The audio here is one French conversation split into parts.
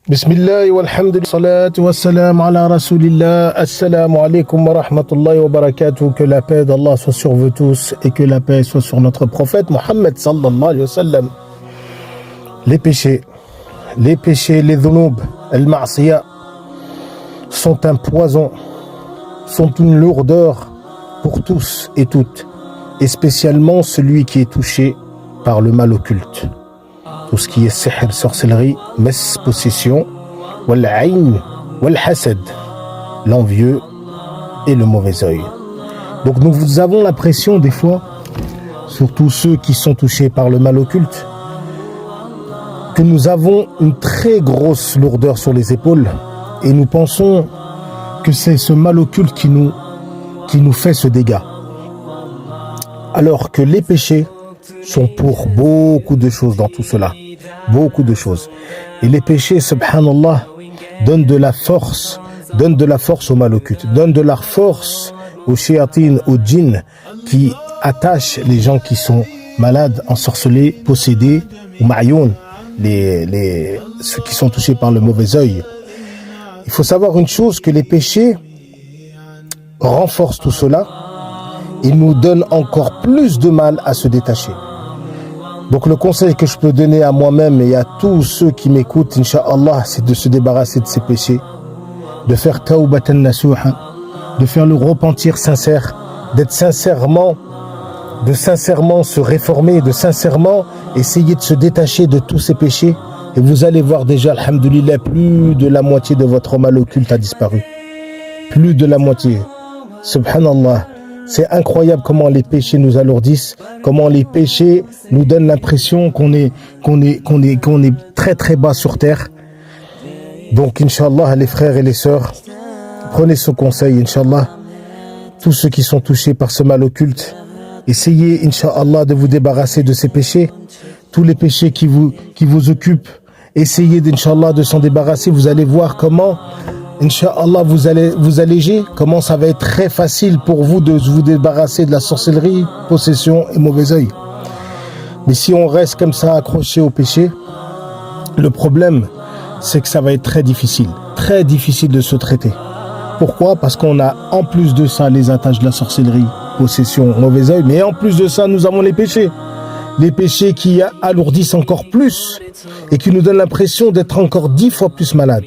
Bismillah walhamdulillah, salatu wassalam ala rasulillah, assalamu alaikum wa rahmatullahi wa barakatuh, que la paix d'Allah soit sur vous tous et que la paix soit sur notre prophète Mohammed sallallahu alayhi wa sallam. Les péchés, les dhunub, al-ma'siyah sont un poison, sont une lourdeur pour tous et toutes, et spécialement celui qui est touché par le mal occulte. Tout ce qui est sihr, sorcellerie, mess, possession, wal-ayn, wal-hasad, l'envieux et le mauvais œil. Donc nous avons l'impression des fois, surtout ceux qui sont touchés par le mal occulte, que nous avons une très grosse lourdeur sur les épaules et nous pensons que c'est ce mal occulte qui nous fait ce dégât. Alors que les péchés sont pour beaucoup de choses dans tout cela. Beaucoup de choses. Et les péchés, subhanallah, donnent de la force au mal occulte, donnent de la force aux shayatines, aux djinns qui attachent les gens qui sont malades, ensorcelés, possédés, ou ma'youn, ceux qui sont touchés par le mauvais œil. Il faut savoir une chose, que les péchés renforcent tout cela et nous donnent encore plus de mal à se détacher. Donc le conseil que je peux donner à moi-même et à tous ceux qui m'écoutent, Inch'Allah, c'est de se débarrasser de ces péchés, de faire tawbatan nasuha, de faire le repentir sincère, de sincèrement se réformer, de sincèrement essayer de se détacher de tous ces péchés. Et vous allez voir déjà, alhamdoulilah, plus de la moitié de votre mal occulte a disparu. Plus de la moitié. Subhanallah. C'est incroyable comment les péchés nous alourdissent, comment les péchés nous donnent l'impression qu'on est très très bas sur terre. Donc, Inch'Allah, les frères et les sœurs, prenez ce conseil, Inch'Allah. Tous ceux qui sont touchés par ce mal occulte, essayez, Inch'Allah, de vous débarrasser de ces péchés. Tous les péchés qui vous occupent, essayez, Inch'Allah, de s'en débarrasser. Vous allez voir comment, Inch'Allah, vous allez vous alléger, comment ça va être très facile pour vous de vous débarrasser de la sorcellerie, possession et mauvais œil. Mais si on reste comme ça accroché au péché, le problème, c'est que ça va être très difficile de se traiter. Pourquoi? Parce qu'on a en plus de ça les attaches de la sorcellerie, possession, mauvais œil, mais en plus de ça, nous avons les péchés. Les péchés qui alourdissent encore plus et qui nous donnent l'impression d'être encore 10 fois plus malades.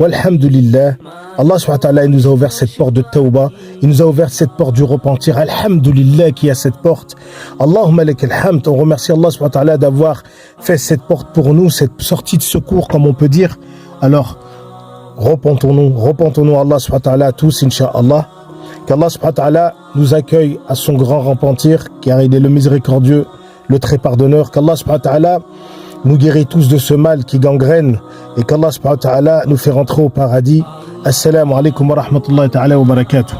Walhamdulillah, Allah subhanahu wa ta'ala, il nous a ouvert cette porte de tawbah, il nous a ouvert cette porte du repentir. Alhamdulillah qui a cette porte. Allahumma lakal hamd. On remercie Allah subhanahu wa ta'ala d'avoir fait cette porte pour nous, cette sortie de secours comme on peut dire. Alors, repentons-nous Allah subhanahu wa ta'ala tous, incha'Allah. Qu'Allah subhanahu wa ta'ala nous accueille à son grand repentir, car il est le miséricordieux, le très pardonneur. Qu'Allah subhanahu wa ta'ala nous guérit tous de ce mal qui gangrène et qu'Allah subhanahu wa ta'ala nous fait rentrer au paradis. Assalamu alaikum wa rahmatullahi ta'ala wa barakatuh.